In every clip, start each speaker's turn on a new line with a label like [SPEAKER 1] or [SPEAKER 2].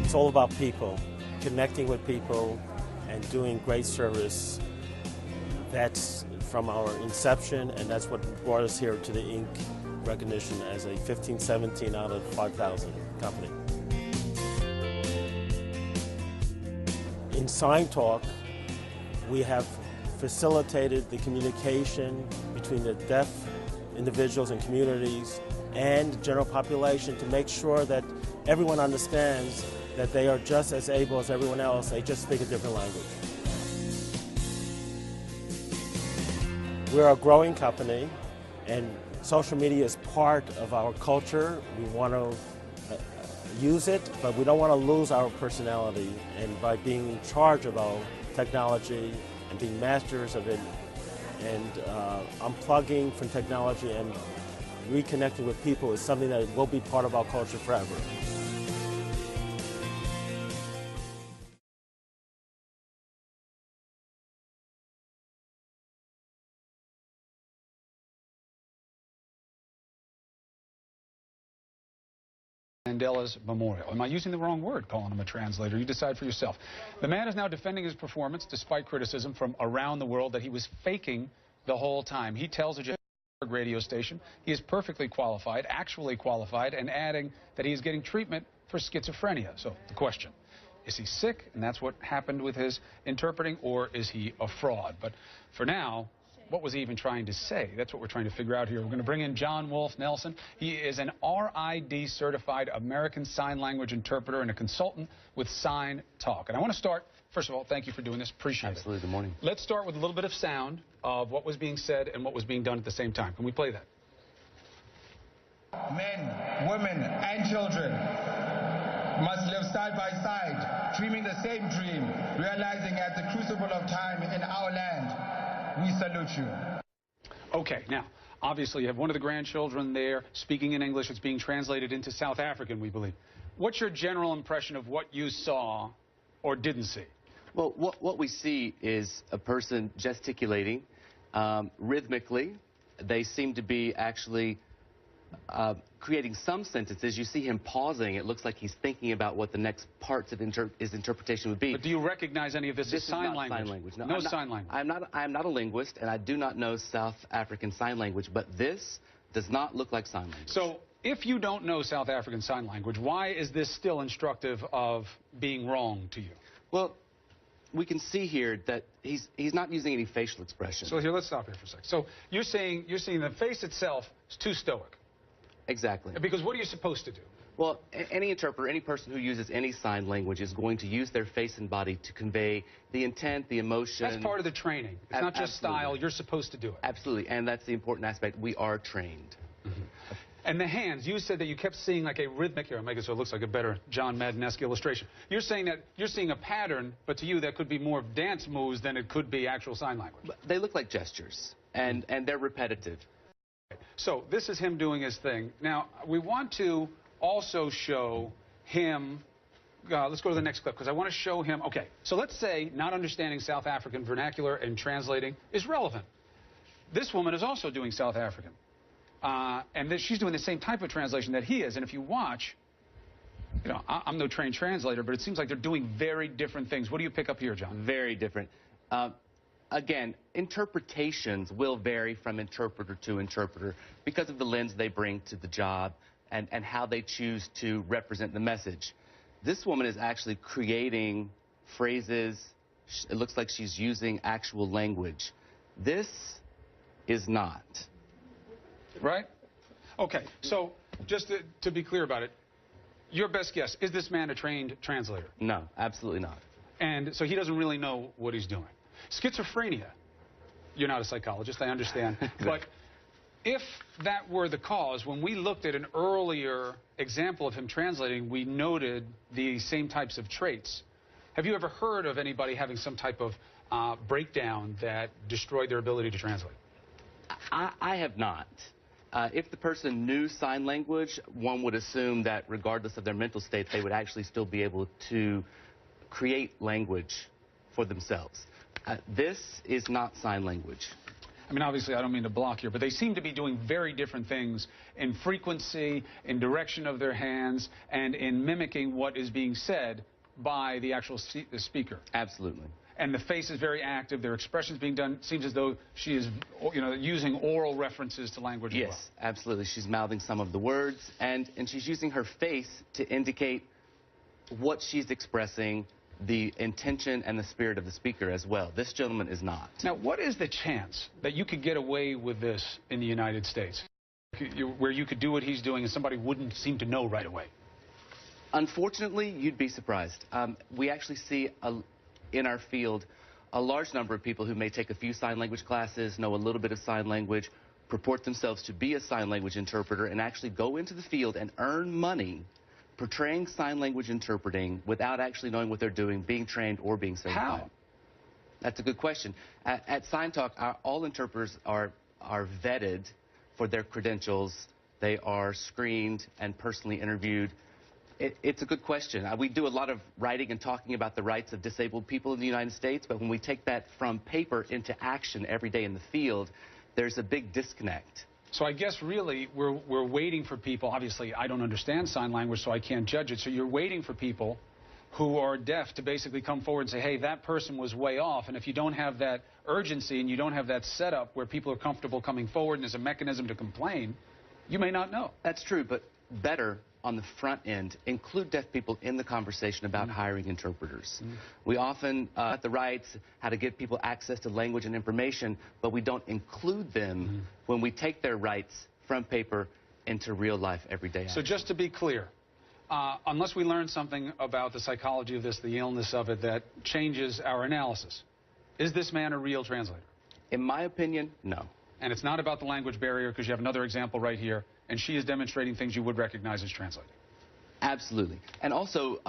[SPEAKER 1] It's all about people, connecting with people and doing great service. That's from our inception, and that's what brought us here to the Inc. recognition as a 1517 out of 5,000 company. In Sign Talk, we have facilitated the communication between the deaf individuals and communities and the general population to make sure that everyone understands that they are just as able as everyone else, they just speak a different language. We're a growing company, and social media is part of our culture. We want to use it, but we don't want to lose our personality. And by being in charge of our technology and being masters of it, and unplugging from technology and reconnecting with people is something that will be part of our culture forever.
[SPEAKER 2] Mandela's memorial. Am I using the wrong word calling him a translator? You decide for yourself. The man is now defending his performance despite criticism from around the world that he was faking the whole time. He tells a Johannesburg radio station he is perfectly qualified, actually qualified, and adding that he is getting treatment for schizophrenia. So the question, is he sick and that's what happened with his interpreting, or is he a fraud? But for now, what was he even trying to say? That's what we're trying to figure out here. We're going to bring in John Wolf Nelson. He is an RID certified American Sign Language interpreter and a consultant with Sign Talk. And I want to start, first of all, thank you for doing this. Appreciate it.
[SPEAKER 3] Absolutely. Good morning.
[SPEAKER 2] Let's start with a little bit of sound of what was being said and what was being done at the same time. Can we play that?
[SPEAKER 4] Men, women, and children must live side by side, dreaming the same dream, realizing at the crucible of time in our land. We salute you.
[SPEAKER 2] Okay, now, obviously you have one of the grandchildren there speaking in English. It's being translated into South African, we believe. What's your general impression of what you saw or didn't see?
[SPEAKER 3] Well, what we see is a person gesticulating rhythmically. They seem to be actually creating some sentences. You see him pausing. It looks like he's thinking about what the next parts of his interpretation would be.
[SPEAKER 2] But do you recognize any of this as sign language?
[SPEAKER 3] Sign language.
[SPEAKER 2] No, sign language.
[SPEAKER 3] I'm not a linguist, and I do not know South African Sign Language, but this does not look like sign language.
[SPEAKER 2] So if you don't know South African Sign Language, why is this still instructive of being wrong to you?
[SPEAKER 3] Well, we can see here that he's not using any facial expression.
[SPEAKER 2] So here, let's stop here for a second. So you're saying the face itself is too stoic.
[SPEAKER 3] Exactly.
[SPEAKER 2] Because what are you supposed to do?
[SPEAKER 3] Well, any interpreter, any person who uses any sign language is going to use their face and body to convey the intent, the emotion.
[SPEAKER 2] That's part of the training. It's not just style. You're supposed to do it.
[SPEAKER 3] Absolutely, and that's the important aspect. We are trained.
[SPEAKER 2] Mm-hmm. And the hands, you said that you kept seeing like a rhythmic, here, I'll make it so it looks like a better John Madden-esque illustration. You're saying that you're seeing a pattern, but to you that could be more dance moves than it could be actual sign language.
[SPEAKER 3] They look like gestures, and they're repetitive.
[SPEAKER 2] So this is him doing his thing. Now, we want to also show him, let's go to the next clip, because I want to show him, okay, so let's say not understanding South African vernacular and translating is relevant. This woman is also doing South African. And she's doing the same type of translation that he is. And if you watch, you know, I'm no trained translator, but it seems like they're doing very different things. What do you pick up here, John?
[SPEAKER 3] Very different. Again, interpretations will vary from interpreter to interpreter because of the lens they bring to the job and how they choose to represent the message. This woman is actually creating phrases. It looks like she's using actual language. This is not.
[SPEAKER 2] Right? Okay, so just to be clear about it, your best guess, is this man a trained translator?
[SPEAKER 3] No, absolutely not.
[SPEAKER 2] And so he doesn't really know what he's doing. Schizophrenia, you're not a psychologist, I understand, but if that were the cause, when we looked at an earlier example of him translating, we noted the same types of traits. Have you ever heard of anybody having some type of breakdown that destroyed their ability to translate?
[SPEAKER 3] I have not. If the person knew sign language, one would assume that regardless of their mental state, they would actually still be able to create language for themselves. This is not sign language.
[SPEAKER 2] I mean, obviously, I don't mean to block here, but they seem to be doing very different things in frequency, in direction of their hands, and in mimicking what is being said by the actual speaker.
[SPEAKER 3] Absolutely.
[SPEAKER 2] And the face is very active. Their expressions being done seems as though she is, using oral references to language as well.
[SPEAKER 3] Yes, absolutely. She's mouthing some of the words, and she's using her face to indicate what she's expressing, the intention and the spirit of the speaker as well. This gentleman is not.
[SPEAKER 2] Now, what is the chance that you could get away with this in the United States, where you could do what he's doing and somebody wouldn't seem to know right away?
[SPEAKER 3] Unfortunately, you'd be surprised. We actually see in our field a large number of people who may take a few sign language classes, know a little bit of sign language, purport themselves to be a sign language interpreter, and actually go into the field and earn money portraying sign language interpreting without actually knowing what they're doing, being trained or being certified.
[SPEAKER 2] How?
[SPEAKER 3] That's a good question. At Sign Talk, all interpreters are vetted for their credentials. They are screened and personally interviewed. It's a good question. We do a lot of writing and talking about the rights of disabled people in the United States, but when we take that from paper into action every day in the field, there's a big disconnect.
[SPEAKER 2] So I guess really we're waiting for people. Obviously, I don't understand sign language, so I can't judge it. So you're waiting for people who are deaf to basically come forward and say, hey, that person was way off. And if you don't have that urgency and you don't have that setup where people are comfortable coming forward and there's a mechanism to complain, you may not know.
[SPEAKER 3] That's true, but better on the front end, include deaf people in the conversation about hiring interpreters. We often at the rights, how to give people access to language and information, but we don't include them when we take their rights from paper into real life everyday action.
[SPEAKER 2] So just to be clear, unless we learn something about the psychology of this, the illness of it, that changes our analysis, is this man a real translator?
[SPEAKER 3] In my opinion, no.
[SPEAKER 2] And it's not about the language barrier, because you have another example right here, and she is demonstrating things you would recognize as translating.
[SPEAKER 3] Absolutely. And also,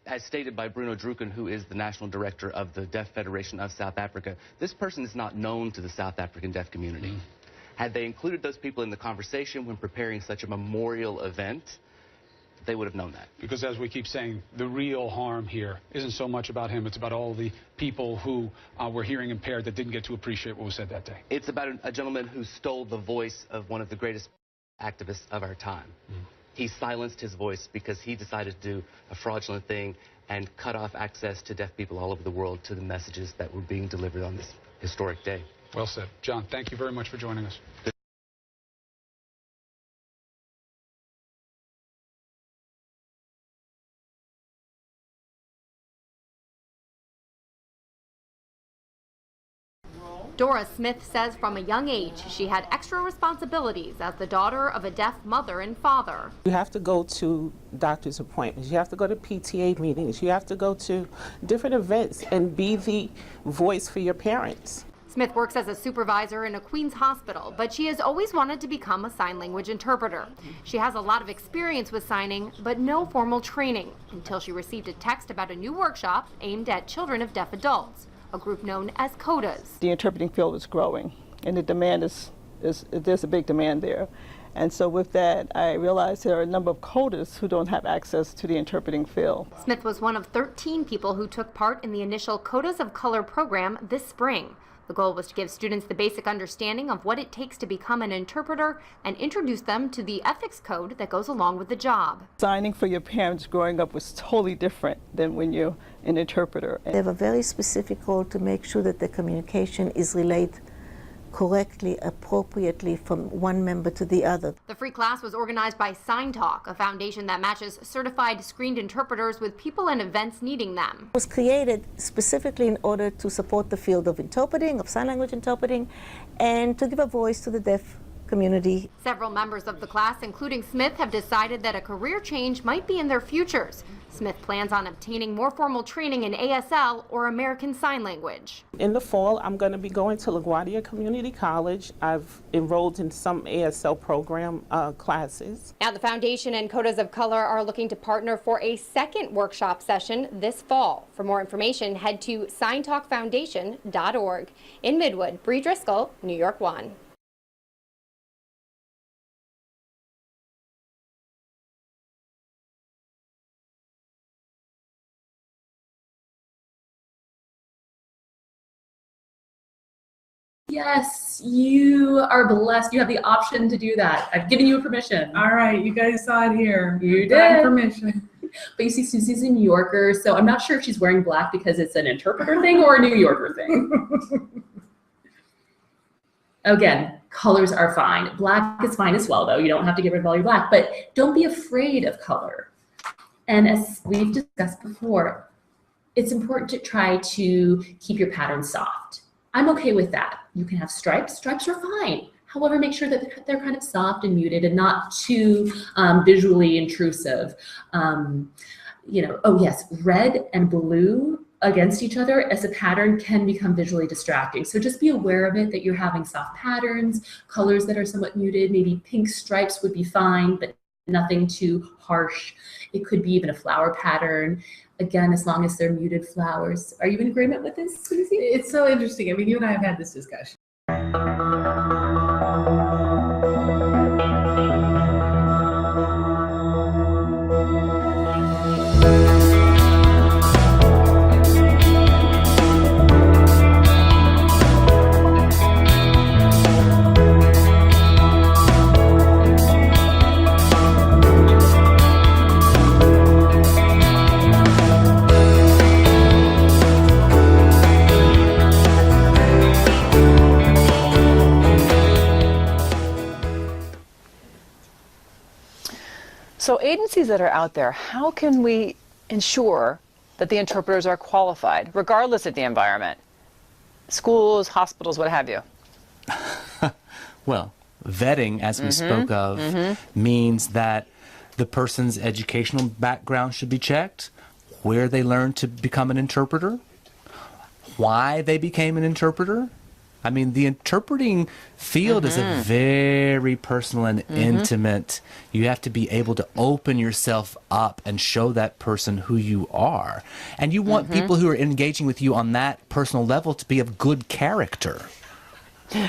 [SPEAKER 3] as stated by Bruno Drucken, who is the National Director of the Deaf Federation of South Africa, this person is not known to the South African deaf community. Had they included those people in the conversation when preparing such a memorial event, they would have known that.
[SPEAKER 2] Because as we keep saying, the real harm here isn't so much about him, it's about all the people who were hearing impaired that didn't get to appreciate what was said that day.
[SPEAKER 3] It's about a gentleman who stole the voice of one of the greatest activists of our time. He silenced his voice because he decided to do a fraudulent thing and cut off access to deaf people all over the world to the messages that were being delivered on this historic day.
[SPEAKER 2] Well said. John, thank you very much for joining us.
[SPEAKER 5] Dora Smith says from a young age she had extra responsibilities as the daughter of a deaf mother and father.
[SPEAKER 6] You have to go to doctor's appointments, you have to go to PTA meetings, you have to go to different events and be the voice for your parents.
[SPEAKER 5] Smith works as a supervisor in a Queens hospital, but she has always wanted to become a sign language interpreter. She has a lot of experience with signing, but no formal training until she received a text about a new workshop aimed at children of deaf adults, a group known as CODAs.
[SPEAKER 7] The interpreting field is growing, and the demand there's a big demand there. And so with that, I realized there are a number of CODAs who don't have access to the interpreting field.
[SPEAKER 5] Smith was one of 13 people who took part in the initial CODAs of Color program this spring. The goal was to give students the basic understanding of what it takes to become an interpreter and introduce them to the ethics code that goes along with the job.
[SPEAKER 7] Signing for your parents growing up was totally different than when you're an interpreter.
[SPEAKER 8] They have a very specific role to make sure that the communication is relayed correctly, appropriately from one member to the other.
[SPEAKER 5] The free class was organized by Sign Talk, a foundation that matches certified screened interpreters with people and events needing them.
[SPEAKER 8] It was created specifically in order to support the field of interpreting, of sign language interpreting, and to give a voice to the deaf community.
[SPEAKER 5] Several members of the class, including Smith, have decided that a career change might be in their futures. Smith plans on obtaining more formal training in ASL or American Sign Language.
[SPEAKER 6] In the fall, I'm going to be going to LaGuardia Community College. I've enrolled in some ASL program classes.
[SPEAKER 5] Now the foundation and CODAs of Color are looking to partner for a second workshop session this fall. For more information, head to signtalkfoundation.org. In Midwood, Bree Driscoll, New York 1.
[SPEAKER 9] Yes, you are blessed. You have the option to do that. I've given you permission.
[SPEAKER 10] All right, you guys saw it here.
[SPEAKER 9] You
[SPEAKER 10] Got
[SPEAKER 9] did.
[SPEAKER 10] permission.
[SPEAKER 9] But you see, Susie's a New Yorker, so I'm not sure if she's wearing black because it's an interpreter thing or a New Yorker thing. Again, colors are fine. Black is fine as well, though. You don't have to get rid of all your black, but don't be afraid of color. And as we've discussed before, it's important to try to keep your pattern soft. I'm okay with that. You can have stripes. Stripes are fine. However, make sure that they're kind of soft and muted and not too visually intrusive. You know, oh yes, red and blue against each other as a pattern can become visually distracting. So just be aware of it, that you're having soft patterns, colors that are somewhat muted. Maybe pink stripes would be fine, but nothing too harsh. It could be even a flower pattern. Again, as long as they're muted flowers. Are you in agreement with this, Susie?
[SPEAKER 10] It's so interesting. I mean, you and I have had this discussion.
[SPEAKER 11] So agencies that are out there, how can we ensure that the interpreters are qualified, regardless of the environment? Schools, hospitals, what have you?
[SPEAKER 12] Well, vetting, as we spoke of, means that the person's educational background should be checked, where they learned to become an interpreter, why they became an interpreter. I mean, the interpreting field is a very personal and intimate. You have to be able to open yourself up and show that person who you are. And you want people who are engaging with you on that personal level to be of good character.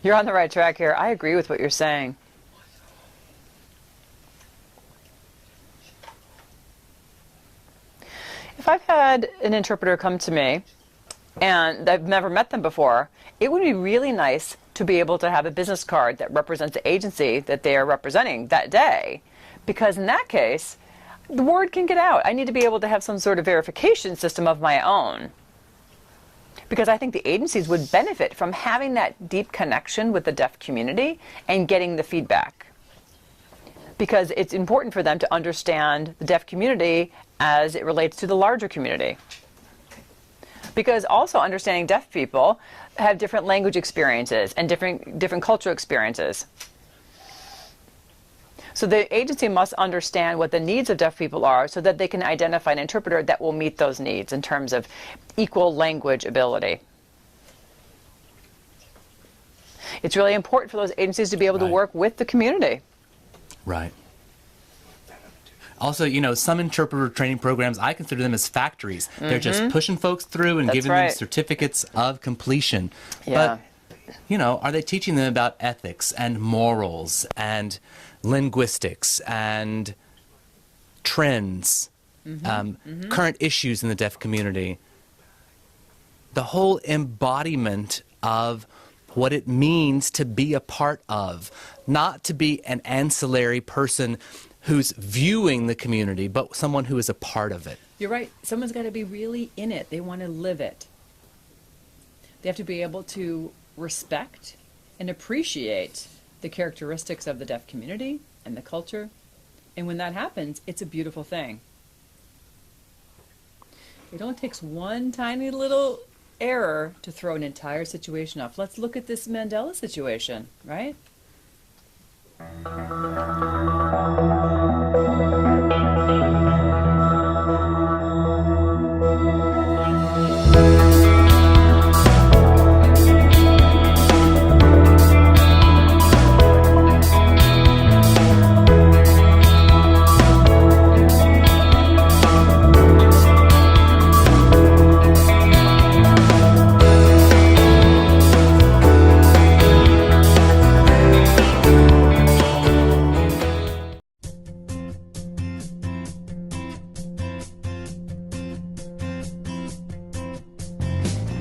[SPEAKER 11] You're on the right track here. I agree with what you're saying. If I've had an interpreter come to me and I've never met them before, it would be really nice to be able to have a business card that represents the agency that they are representing that day. Because in that case, the word can get out. I need to be able to have some sort of verification system of my own. Because I think the agencies would benefit from having that deep connection with the deaf community and getting the feedback. Because it's important for them to understand the deaf community as it relates to the larger community. Because also understanding deaf people have different language experiences and different cultural experiences. So the agency must understand what the needs of deaf people are so that they can identify an interpreter that will meet those needs in terms of equal language ability. It's really important for those agencies to be able to work with the community.
[SPEAKER 12] Right. Also, you know, some interpreter training programs, I consider them as factories. They're just pushing folks through and giving them certificates of completion.
[SPEAKER 11] Yeah.
[SPEAKER 12] But, you know, are they teaching them about ethics and morals and linguistics and trends, current issues in the deaf community? The whole embodiment of what it means to be a part of, not to be an ancillary person who's viewing the community, but someone who is a part of it.
[SPEAKER 13] You're right. Someone's got to be really in it. They want to live it. They have to be able to respect and appreciate the characteristics of the deaf community and the culture. And when that happens, it's a beautiful thing. It only takes one tiny little error to throw an entire situation off. Let's look at this Mandela situation, right?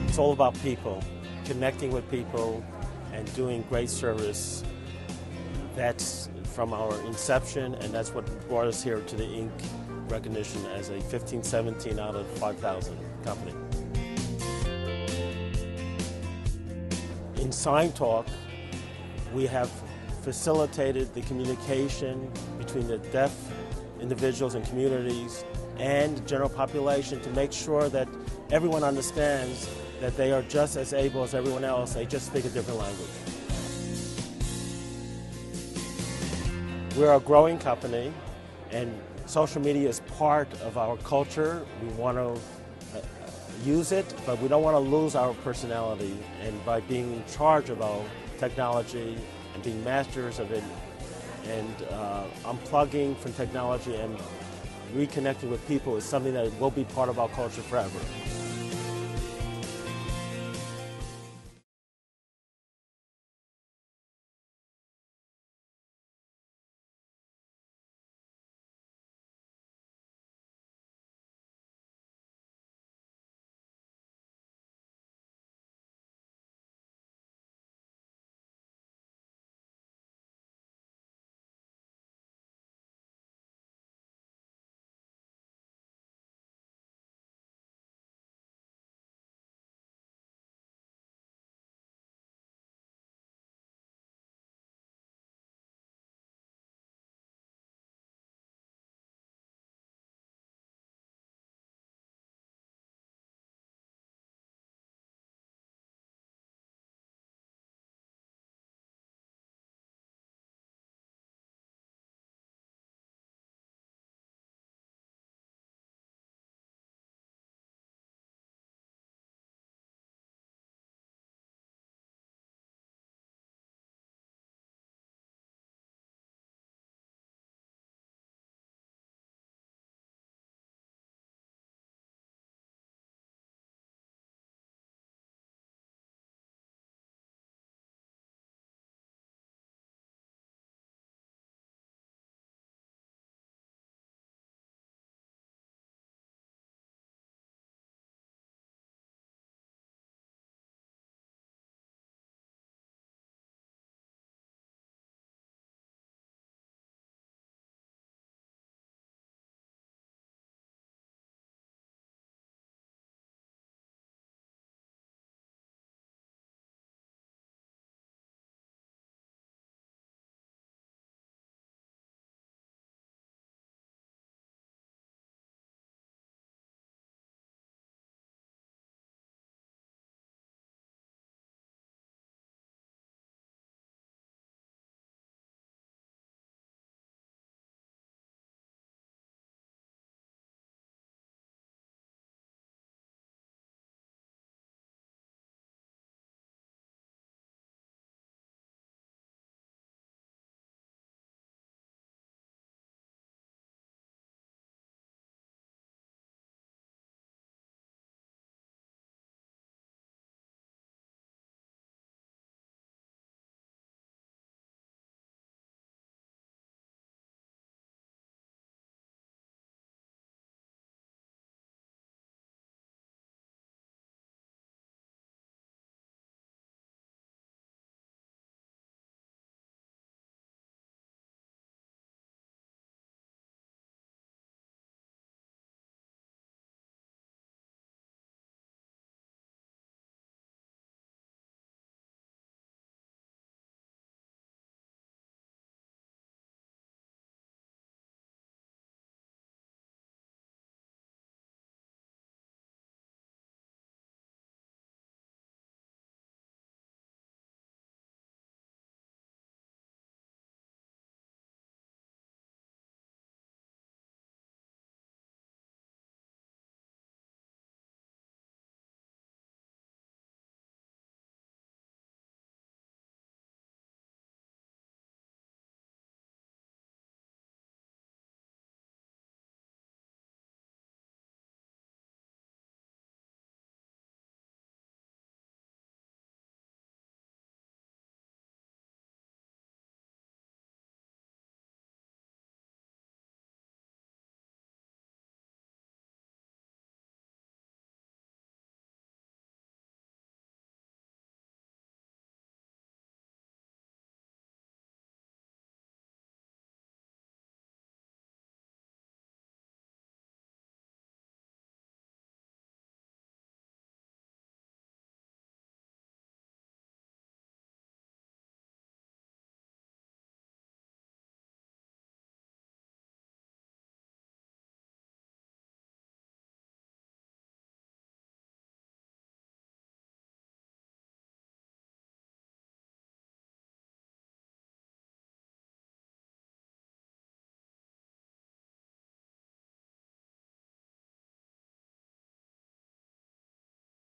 [SPEAKER 1] It's all about people, connecting with people, and doing great service. That's from our inception, and that's what brought us here to the Inc. recognition as a 1517 out of 5,000 company. In Sign Talk, we have facilitated the communication between the deaf individuals and communities and the general population to make sure that everyone understands that they are just as able as everyone else, they just speak a different language. We're a growing company, and social media is part of our culture. We want to use it, but we don't want to lose our personality. And by being in charge of our technology and being masters of it, and unplugging from technology and reconnecting with people is something that will be part of our culture forever.